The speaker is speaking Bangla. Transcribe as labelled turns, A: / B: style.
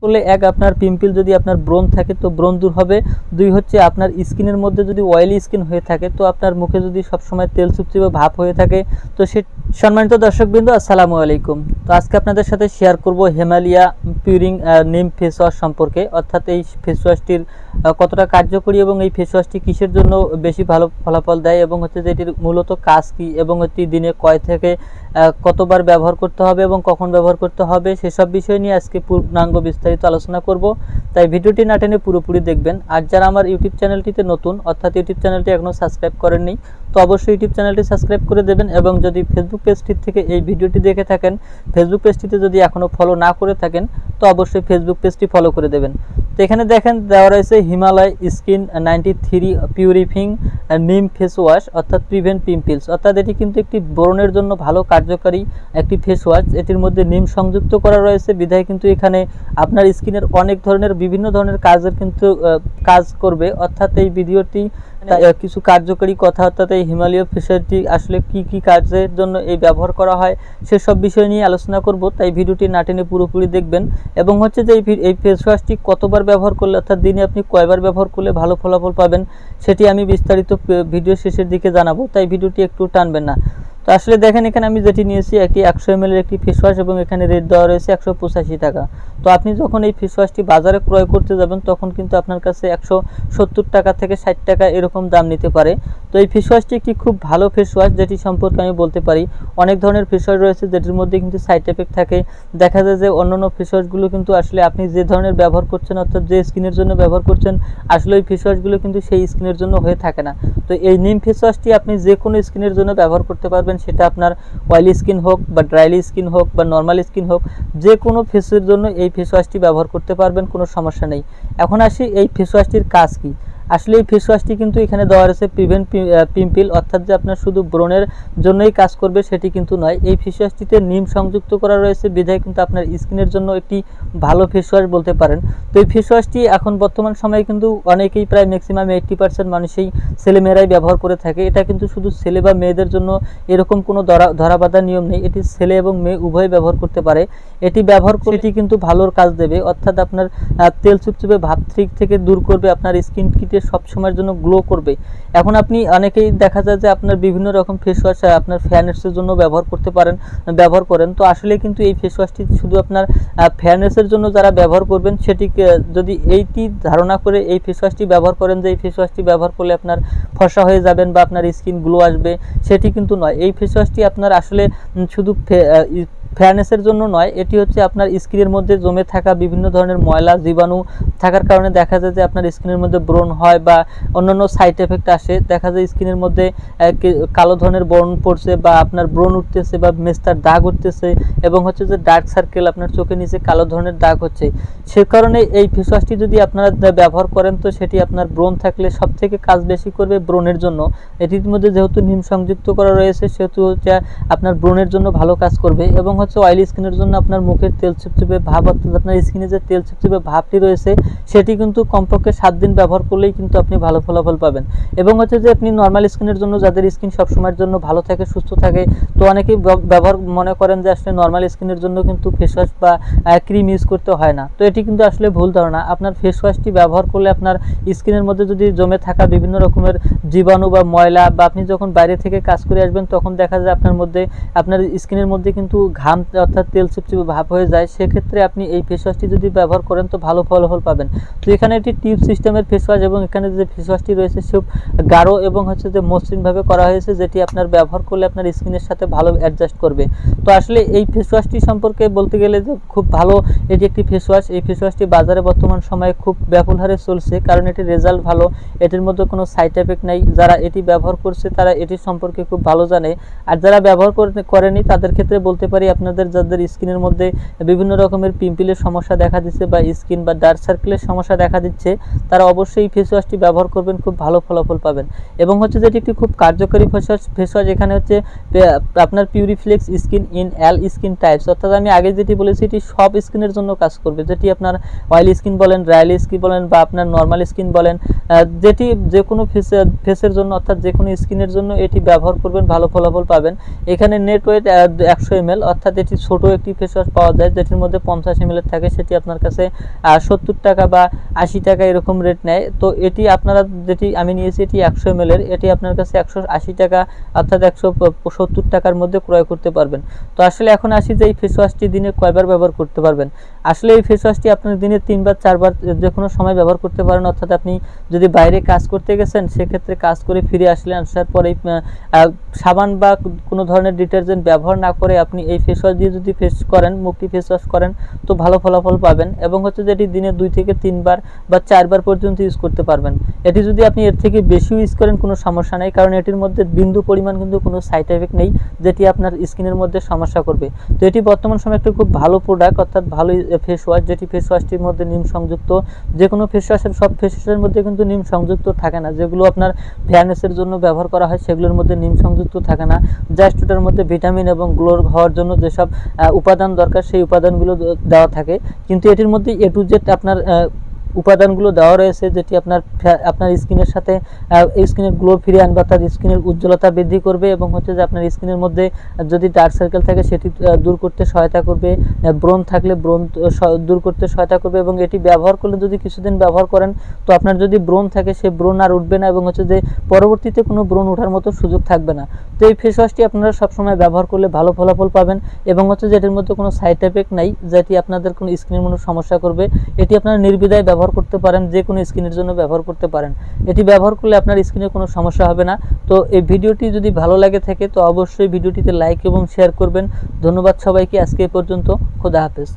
A: করলে এক আপনার পিম্পল যদি আপনার ব্রণ থাকে তো ব্রণ দূর হবে। দুই হচ্ছে আপনার স্কিনের মধ্যে যদি অয়েলি স্কিন হয়ে থাকে তো আপনার মুখে যদি সবসময় তেল চুপচুপে ভাব হয়ে থাকে তো সে। সম্মানিত দর্শকবৃন্দ, আসসালামু আলাইকুম। তো আজকে আপনাদের সাথে শেয়ার করব হিমালয়া পিউরিং নিম ফেস ওয়াশ সম্পর্কে, অর্থাৎ এই ফেস ওয়াশটির কতটা কার্যকরী এবং এই ফেস ওয়াশটি কিসের জন্য বেশি ভালো ফলাফল দেয় এবং হচ্ছে যে এটির মূলত কাজ কী এবং হচ্ছে দিনে কয় থেকে কতবার ব্যবহার করতে হবে এবং কখন ব্যবহার করতে হবে সেসব বিষয় নিয়ে আজকে পূর্ণাঙ্গ বিস্তারিত আলোচনা করব। তাই ভিডিওটি না টেনে পুরোপুরি দেখবেন। আর যারা আমার ইউটিউব চ্যানেলটিতে নতুন, অর্থাৎ ইউটিউব চ্যানেলটি এখনও সাবস্ক্রাইব করেননি, তো অবশ্যই ইউটিউব চ্যানেলটি সাবস্ক্রাইব করে দেবেন। এবং যদি ফেসবুক পেজটি থেকে এই ভিডিওটি দেখে থাকেন, ফেসবুক পেজটিতে যদি এখনও ফলো না করে থাকেন তো অবশ্যই ফেসবুক পেজটি ফলো করে দেবেন। তো এখানে দেখেন দেওয়া রয়েছে হিমালয় স্কিন 93 পিউরিফিং নিম ফেস ওয়াশ, অর্থাৎ প্রিভেন্ট পিম্পলস, অর্থাৎ এটি কিন্তু একটি ব্রণের জন্য ভালো কার্যকারী একটি ফেস ওয়াশ। এটির মধ্যে নিম সংযুক্ত করা রয়েছে বিধায় কিন্তু এখানে আপনার স্কিনের অনেক ধরনের বিভিন্ন ধরনের কাজের কিন্তু কাজ করবে। অর্থাৎ এই ভিডিওটি কিছু কার্যকরী কথা, অর্থাৎ এই হিমালয় ফেস ওয়াশটি আসলে কি কি কাজের জন্য এই ব্যবহার করা হয় সেসব বিষয় নিয়ে আলোচনা করব। তাই ভিডিওটি না টেনে পুরোপুরি দেখবেন। এবং হচ্ছে যে এই ফেস ওয়াশটি কতবার ব্যবহার করলে, অর্থাৎ দিনে আপনি কয়বার ব্যবহার করলে ভালো ফলাফল পাবেন সেটি আমি বিস্তারিত ভিডিও শেষের দিকে জানাবো, তাই ভিডিওটি একটু টানবেন না। তো আসলে দেখেন এখানে আমি যেটি নিয়েছি একটি 100 ml একটি ফেস ওয়াশ এবং এখানে রেট দেওয়া রয়েছে 185 টাকা। তো আপনি যখন এই ফেস ওয়াশটি বাজারে ক্রয় করতে যাবেন তখন কিন্তু আপনার কাছে 170 টাকা থেকে 60 টাকা এরকম দাম নিতে পারে। তো এই ফেস ওয়াশটি একটি খুব ভালো ফেস ওয়াশ, যেটি সম্পর্কে আমি বলতে পারি অনেক ধরনের ফেস ওয়াশ রয়েছে যেটির মধ্যে কিন্তু সাইড এফেক্ট থাকে। দেখা যায় যে অন্যান্য ফেস ওয়াশগুলো কিন্তু আসলে আপনি যে ধরনের ব্যবহার করছেন, অর্থাৎ যে স্কিনের জন্য ব্যবহার করছেন, আসলে এই ফেস ওয়াশগুলো কিন্তু সেই স্কিনের জন্য হয়ে থাকে না। তো এই নিম ফেস ওয়াশটি আপনি যে কোনো স্কিনের জন্য ব্যবহার করতে পারবেন, সেটা আপনার অয়েলি স্কিন হোক বা ড্রাইলি স্কিন হোক বা নর্মাল স্কিন হোক, যে কোনো ফেসের জন্য এই ফেস ওয়াশটি ব্যবহার করতে পারবেন, কোনো সমস্যা নেই। এখন আসি এই ফেস ওয়াশটির কাজ কী। আসলে এই ফেস ওয়াশটি কিন্তু এখানে দেওয়া রয়েছে প্রিভেন্ট পিম্পল, অর্থাৎ যে আপনার শুধু ব্রণের জন্যই কাজ করবে সেটি কিন্তু নয়। এই ফেস ওয়াশটিতে নিম সংযুক্ত করা রয়েছে বিধায় কিন্তু আপনার স্কিনের জন্য একটি ভালো ফেস ওয়াশ বলতে পারেন। তো এই ফেস ওয়াশটি এখন বর্তমান সময়ে কিন্তু অনেকেই, প্রায় ম্যাক্সিমাম 80% মানুষই, ছেলেমেয়েরাই ব্যবহার করে থাকে। এটা কিন্তু শুধু ছেলে বা মেয়েদের জন্য এরকম কোনো ধরাবাঁধা নিয়ম নেই, এটি ছেলে এবং মেয়ে উভয় ব্যবহার করতে পারে। এটি ব্যবহার করে এটি কিন্তু ভালোর কাজ দেবে, অর্থাৎ আপনার তেল চুপচুপে ভাব থেকে দূর করবে, আপনার স্কিন সবসময়ের জন্য গ্লো করবে। এখন আপনি অনেকেই দেখা যায় যে আপনার বিভিন্ন রকম ফেস ওয়াশ আপনার ফেয়ারনেসের জন্য ব্যবহার করেন। তো আসলে কিন্তু এই ফেস ওয়াশটি শুধু আপনার ফেয়ারনেসের জন্য যারা ব্যবহার করবেন, সেটিকে যদি এইটি ধারণা করে এই ফেস ওয়াশটি ব্যবহার করেন যে এই ফেস ওয়াশটি ব্যবহার করলে আপনার ফর্সা হয়ে যাবেন বা আপনার স্কিন গ্লো আসবে, সেটি কিন্তু নয়। এই ফেস ওয়াশটি আপনার আসলে শুধু ফেয়ারনেসের জন্য নয়, এটি হচ্ছে আপনার স্কিনের মধ্যে জমে থাকা বিভিন্ন ধরনের ময়লা জীবাণু থাকার কারণে দেখা যায় যে আপনার স্কিনের মধ্যে ব্রণ হয় বা অন্যান্য সাইড এফেক্ট আসে। দেখা যায় স্কিনের মধ্যে কালো ধরনের ব্রণ পড়ছে বা আপনার ব্রণ উঠতেছে বা মেস্তার দাগ উঠতেছে এবং হচ্ছে যে ডার্ক সার্কেল, আপনার চোখের নিচে কালো ধরনের দাগ হচ্ছে। সে কারণে এই ফেস ওয়াশটি যদি আপনারা ব্যবহার করেন তো সেটি আপনার ব্রণ থাকলে সব থেকে কাজ বেশি করবে ব্রণের জন্য। এটির মধ্যে যেহেতু নিম সংযুক্ত করা রয়েছে সেহেতু হচ্ছে আপনার ব্রণের জন্য ভালো কাজ করবে। এবং হচ্ছে অয়েলি স্কিনের জন্য আপনার মুখের তেল চুপচুপে ভাব, অর্থাৎ আপনার স্কিনে যে তেল চুপচুপে ভাবটি রয়েছে সেটি কিন্তু কমপক্ষে 7 দিন ব্যবহার করলেই কিন্তু আপনি ভালো ফলাফল পাবেন। এবং হচ্ছে যে আপনি নর্মাল স্কিনের জন্য, যাদের স্কিন সবসময়ের জন্য ভালো থাকে, সুস্থ থাকে, তো অনেকেই ব্যবহার মনে করেন যে আসলে নর্মাল স্কিনের জন্য কিন্তু ফেস ওয়াশ বা ক্রিম ইউজ করতে হয় না। তো এটি কিন্তু আসলে ভুল ধারণা। আপনার ফেস ওয়াশটি ব্যবহার করলে আপনার স্কিনের মধ্যে যদি জমে থাকা বিভিন্ন রকমের জীবাণু বা ময়লা, বা আপনি যখন বাইরে থেকে কাজ করে আসবেন তখন দেখা যায় আপনার স্কিনের মধ্যে কিন্তু ঘাম, অর্থাৎ তেল চুপচুপে ভাব হয়ে যায়। সেক্ষেত্রে আপনি এই ফেস ওয়াশটি যদি ব্যবহার করেন তো ভালো ফলাফল পাবেন। তো এখানে একটি টিউব সিস্টেমের ফেস ওয়াশ এবং এখানে যে ফেস ওয়াশটি রয়েছে খুব গাঢ় এবং হচ্ছে যে মসৃণভাবে করা হয়েছে, যেটি আপনার ব্যবহার করলে আপনার স্কিনের সাথে ভালো অ্যাডজাস্ট করবে। তো আসলে এই ফেস ওয়াশটি সম্পর্কে বলতে গেলে যে খুব ভালো, এটি একটি ফেস ওয়াশ। এই ফেস ওয়াশটি বাজারে বর্তমান সময়ে খুব ব্যাপক হারে চলছে, কারণ এটির রেজাল্ট ভালো, এটির মধ্যে কোনো সাইড এফেক্ট নেই। যারা এটি ব্যবহার করছে তারা এটির সম্পর্কে খুব ভালো জানে। আর যারা ব্যবহার করেনি তাদের ক্ষেত্রে বলতে পারি, আপনাদের যাদের স্কিনের মধ্যে বিভিন্ন রকমের পিম্পলের সমস্যা দেখা দিচ্ছে বা স্কিন বা ডার্ক সার্কেলের সমস্যা দেখা দিচ্ছে, তারা অবশ্যই ফেস ওয়াশটি ব্যবহার করবেন, খুব ভালো ফলাফল পাবেন। এবং হচ্ছে যেটি একটি খুব কার্যকরী ফেস ওয়াশ। এখানে হচ্ছে আপনার Puriflex skin in all skin types, অর্থাৎ আমি আগে যেটি বলেছি এটি সব স্কিনের জন্য কাজ করবে, যেটি আপনার অয়েলি স্কিন বলেন, ড্রাইলি স্কিন বলেন বা আপনার নর্মাল স্কিন বলেন, যেটি যে কোনো ফেসের জন্য অর্থাৎ যে কোনো স্কিনের জন্য এটি ব্যবহার করবেন, ভালো ফলাফল পাবেন। এখানে নেট ওয়েট 100 ml, অর্থাৎ এটি ছোট একটি ফেস ওয়াশ পাওয়া যায় যেটির মধ্যে 50 ml থাকে, সেটি আপনার কাছে 70 টাকা বা 80 টাকা এরকম রেট নেয়। তো এটি আপনারা যেটি আমি নিয়েছি এটি 100 ml এর, এটি আপনার কাছে 180 টাকা অর্থাৎ 170 টাকার মধ্যে ক্রয় করতে পারবেন। তো আসলে এখন আসি যে এই ফেস ওয়াশটি দিনে কয়বার ব্যবহার করতে পারবেন। আসলে এই ফেস ওয়াশটি আপনার দিনে 3বার 4বার যে কোনো সময় ব্যবহার করতে পারেন, অর্থাৎ আপনি যদি বাইরে কাজ করতে গেছেন সেক্ষেত্রে কাজ করে ফিরে আসলেন, আসার পরে সাবান বা কোনো ধরনের ডিটারজেন্ট ব্যবহার না করে আপনি এই ফেস ওয়াশ দিয়ে যদি ফেস করেন, মুখটি ফেস ওয়াশ করেন, তো ভালো ফলাফল পাবেন। এবং হচ্ছে যে এটি দিনে 2 থেকে 3বার বা 4বার পর্যন্ত ইউজ করতে পারবেন। এটি যদি আপনি এর থেকে বেশি ইউজ করেন কোনো সমস্যা নেই, কারণ এটির মধ্যে বিন্দু পরিমাণ কিন্তু কোনো সাইড এফেক্ট নেই যেটি আপনার স্কিনের মধ্যে সমস্যা করবে। তো এটি বর্তমান সময়ে একটি খুব ভালো প্রোডাক্ট, অর্থাৎ ভালো ফেস ওয়াশ, যেটি ফেস ওয়াশটির মধ্যে নিম সংযুক্ত। যে কোনো ফেস ওয়াশের সব ফেস ওয়াশের মধ্যে কিন্তু নিম সংযুক্ত থাকে না, যেগুলো আপনার ফেয়ারনেসের জন্য ব্যবহার করা হয় সেগুলোর মধ্যে নিম সংযুক্ত থাকে না। জাস্ট ওটার মধ্যে ভিটামিন এবং গ্লো হওয়ার জন্য যেসব উপাদান দরকার সেই উপাদানগুলো দেওয়া থাকে, কিন্তু এটির মধ্যে এ টু জেড আপনার উপাদানগুলো দেওয়া রয়েছে যেটি আপনার স্কিনের সাথে স্কিনের গ্লো ফিরিয়ে আনবে, অর্থাৎ স্কিনের উজ্জ্বলতা বৃদ্ধি করবে এবং হচ্ছে যে আপনার স্কিনের মধ্যে যদি ডার্ক সার্কেল থাকে সেটি দূর করতে সহায়তা করবে, ব্রণ থাকলে ব্রণ দূর করতে সহায়তা করবে। এবং এটি ব্যবহার করলে যদি কিছুদিন ব্যবহার করেন তো আপনার যদি ব্রণ থাকে সেই ব্রণ আর উঠবে না এবং হচ্ছে যে পরবর্তীতে কোনো ব্রণ ওঠার মতো সুযোগ থাকবে না। তো এই ফেস ওয়াশটি আপনারা সবসময় ব্যবহার করলে ভালো ফলাফল পাবেন এবং হচ্ছে যে এটির মধ্যে কোনো সাইড এফেক্ট নাই যেটি আপনাদের কোনো স্কিনের মধ্যে সমস্যা করবে। এটি আপনারা নির্দ্বিধায় ব্যবহার করতে পারেন, যে কোনো স্কিনের জন্য ব্যবহার করতে পারেন। এটি ব্যবহার করলে আপনার স্কিনে কোনো সমস্যা হবে না। তো এই ভিডিওটি যদি ভালো লাগে থাকে তো অবশ্যই ভিডিওটিতে লাইক এবং শেয়ার করবেন। ধন্যবাদ সবাইকে, আজকে এ পর্যন্ত। খোদা হাফেজ।